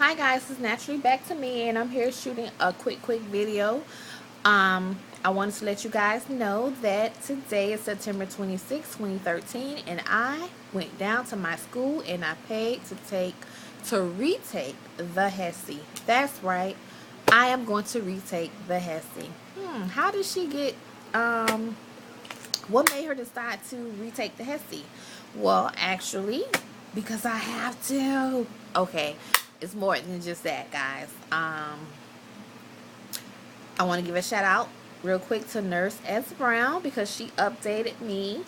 Hi guys, it's naturally back to me, and I'm here shooting a quick video. I wanted to let you guys know that today is September 26, 2013, and I went down to my school and I paid to retake the Hesi. That's right, I am going to retake the Hesi. How did she get what made her decide to retake the Hesi? Well, actually, because I have to. Okay, it's more than just that, guys. I want to give a shout out real quick to Nurse S. Brown because she updated me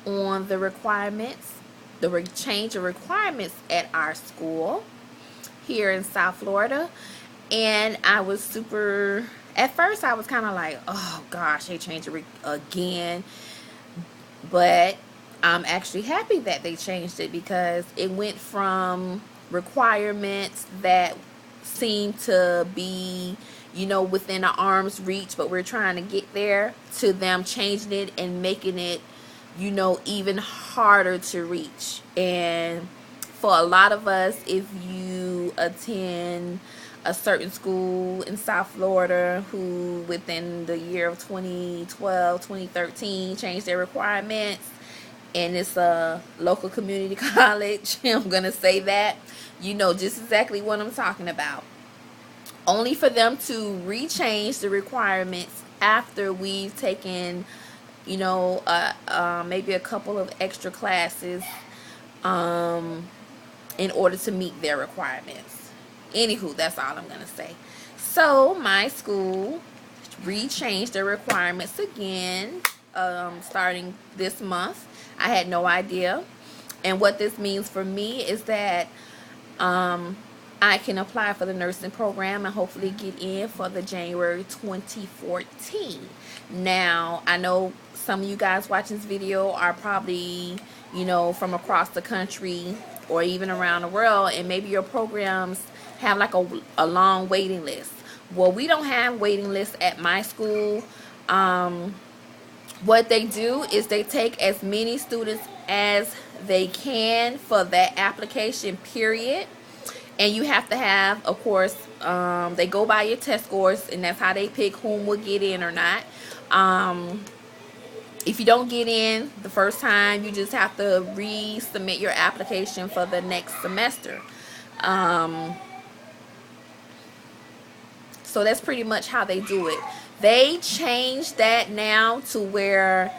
on the requirements, the change of requirements at our school here in South Florida. And I was super, at first I was kind of like, oh gosh, they changed it again. But I'm actually happy that they changed it because it went from requirements that seem to be, within an arm's reach, but we're trying to get there, to them changing it and making it, even harder to reach. And for a lot of us, if you attend a certain school in South Florida who within the year of 2012, 2013 changed their requirements, and it's a local community college, I'm going to say that, you know just exactly what I'm talking about. Only for them to rechange the requirements after we've taken, maybe a couple of extra classes in order to meet their requirements. Anywho, that's all I'm going to say. So my school rechanged the requirements again, starting this month. I had no idea. And what this means for me is that I can apply for the nursing program and hopefully get in for the January 2014. Now, I know some of you guys watching this video are probably, from across the country or even around the world, and maybe your programs have like a long waiting list. Well, we don't have waiting lists at my school. What they do is they take as many students as they can for that application period. And you have to have, of course, they go by your test scores, and that's how they pick whom will get in or not. If you don't get in the first time, you just have to resubmit your application for the next semester. So that's pretty much how they do it. They changed that now to where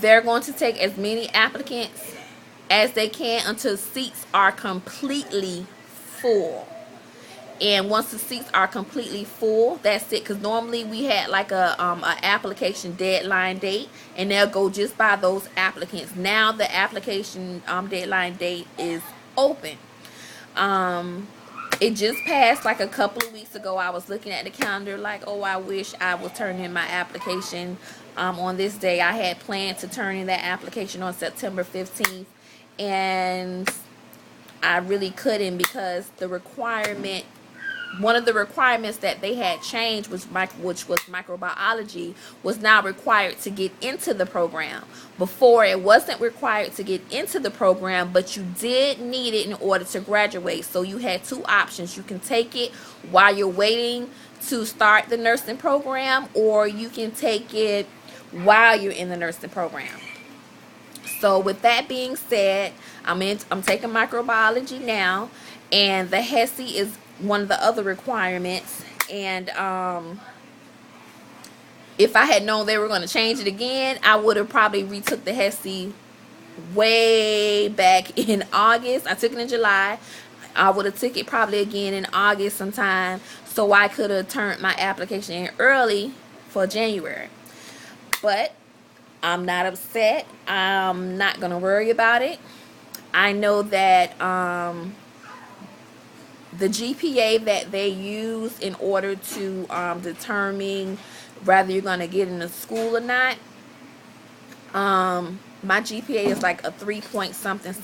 they're going to take as many applicants as they can until seats are completely full. And once the seats are completely full, that's it. Because normally we had like a application deadline date, and they'll go just by those applicants. Now the application deadline date is open. It just passed like a couple of weeks ago. I was looking at the calendar like, oh, I wish I would turn in my application on this day. I had planned to turn in that application on September 15th, and I really couldn't because one of the requirements that they had changed was which was microbiology, was now required to get into the program. Before, it wasn't required to get into the program, but you did need it in order to graduate. So you had two options. You can take it while you're waiting to start the nursing program, or you can take it while you're in the nursing program. So with that being said, I'm taking microbiology now, and the Hesi is one of the other requirements. And if I had known they were going to change it again, I would have probably retook the Hesi way back in August. I took it in July. I would have took it probably again in August sometime, so I could have turned my application in early for January. But I'm not upset. I'm not going to worry about it. I know that the GPA that they use in order to determine whether you're going to get into school or not, my GPA is like a 3 point something.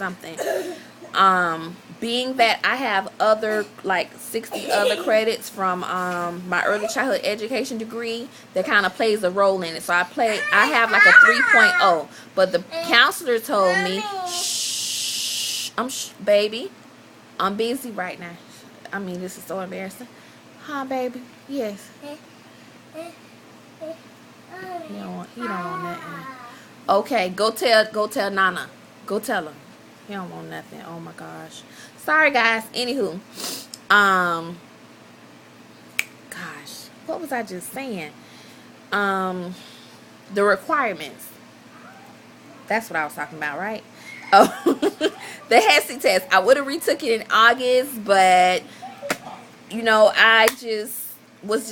Being that I have other like 60 other credits from my early childhood education degree, that kind of plays a role in it. So I have like a 3.0, but the counselor told me, shh, baby, I'm busy right now. I mean, this is so embarrassing. Huh, baby? Yes. He don't want nothing. Okay, go tell Nana. Go tell him. He don't want nothing. Oh my gosh. Sorry guys. Anywho. Gosh. What was I just saying? The requirements. That's what I was talking about, right? Oh, the Hesi test. I would have retook it in August, but you know, I just was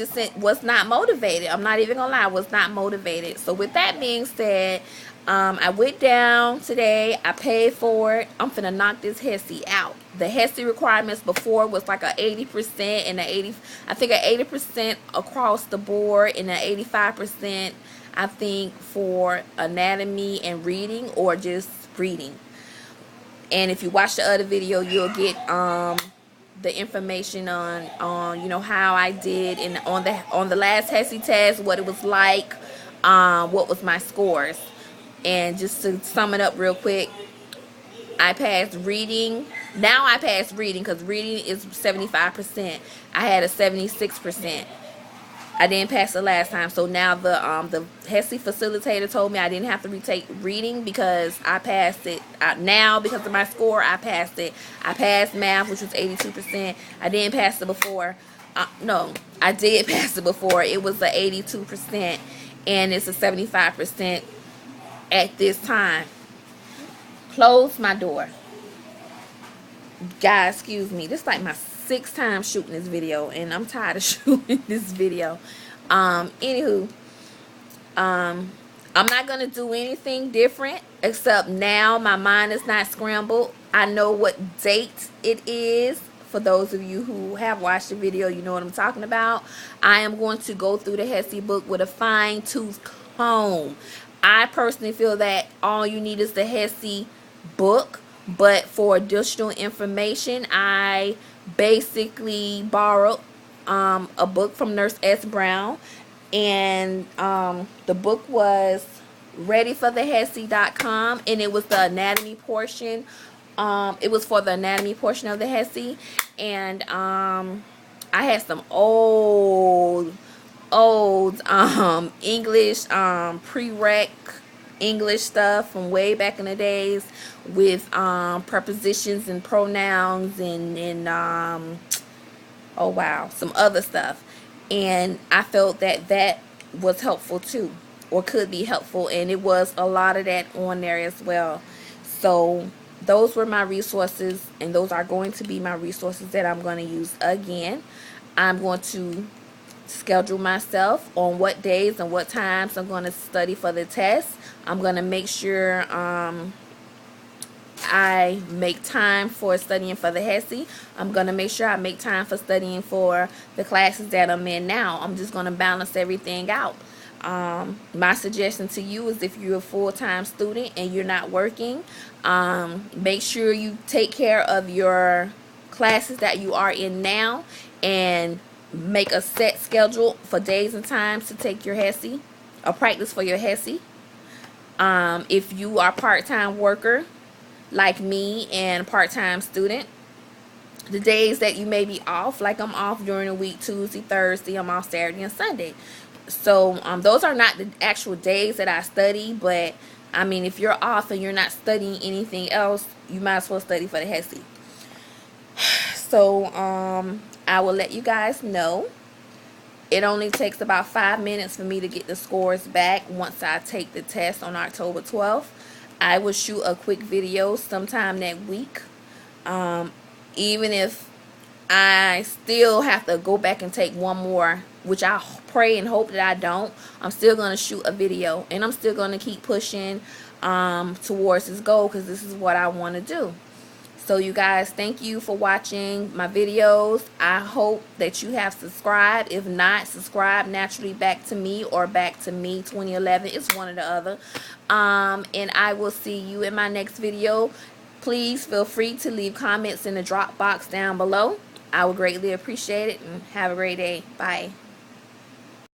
not motivated. I'm not even gonna lie, I was not motivated. So with that being said, I went down today. I paid for it. I'm finna knock this Hesi out. The Hesi requirements before was like a 80% and I think a 80% across the board and a 85%. I think for anatomy and reading, or just reading. And if you watch the other video, you'll get the information on you know how I did in on the last Hesi test, what it was like, what was my scores. And just to sum it up real quick, I passed reading. Now I passed reading because reading is 75%. I had a 76%. I didn't pass the last time, so now the Hesi facilitator told me I didn't have to retake reading because I passed it. Now because of my score, I passed it. I passed math, which was 82%. I didn't pass it before. No, I did pass it before. It was a 82%, and it's a 75% at this time. Close my door, guys. Excuse me. This is like my 6th time shooting this video, and I'm tired of shooting this video. Anywho, I'm not gonna do anything different, except now my mind is not scrambled. I know what date it is. For those of you who have watched the video, you know what I'm talking about. I am going to go through the Hesi book with a fine-tooth comb. I personally feel that all you need is the Hesi book, but for additional information, I basically borrowed a book from Nurse S. Brown, and the book was readyforthehesi.com, and it was the anatomy portion. It was for the anatomy portion of the Hesi, and I had some old English prereq English stuff from way back in the days with prepositions and pronouns and oh wow, some other stuff. And I felt that that was helpful too, or could be helpful, and it was a lot of that on there as well. So those were my resources, and those are going to be my resources that I'm going to use again. I'm going to schedule myself on what days and what times I'm going to study for the test. I'm going to make sure I make time for studying for the Hesi. I'm going to make sure I make time for studying for the classes that I'm in now. I'm just going to balance everything out. My suggestion to you is, if you're a full-time student and you're not working, make sure you take care of your classes that you are in now and make a set schedule for days and times to take your Hesi or practice for your Hesi. If you are a part-time worker like me and part-time student, the days that you may be off, like I'm off during the week, Tuesday, Thursday, I'm off Saturday and Sunday. So those are not the actual days that I study, but I mean, if you're off and you're not studying anything else, you might as well study for the Hesi. So I will let you guys know. It only takes about 5 minutes for me to get the scores back once I take the test on October 12th. I will shoot a quick video sometime that week. Even if I still have to go back and take one more, which I pray and hope that I don't, I'm still going to shoot a video, and I'm still going to keep pushing towards this goal, because this is what I want to do. So you guys, thank you for watching my videos. I hope that you have subscribed. If not, subscribe naturally back to me or back to me 2011. It's one or the other. And I will see you in my next video. Please feel free to leave comments in the drop box down below. I would greatly appreciate it, and have a great day. Bye.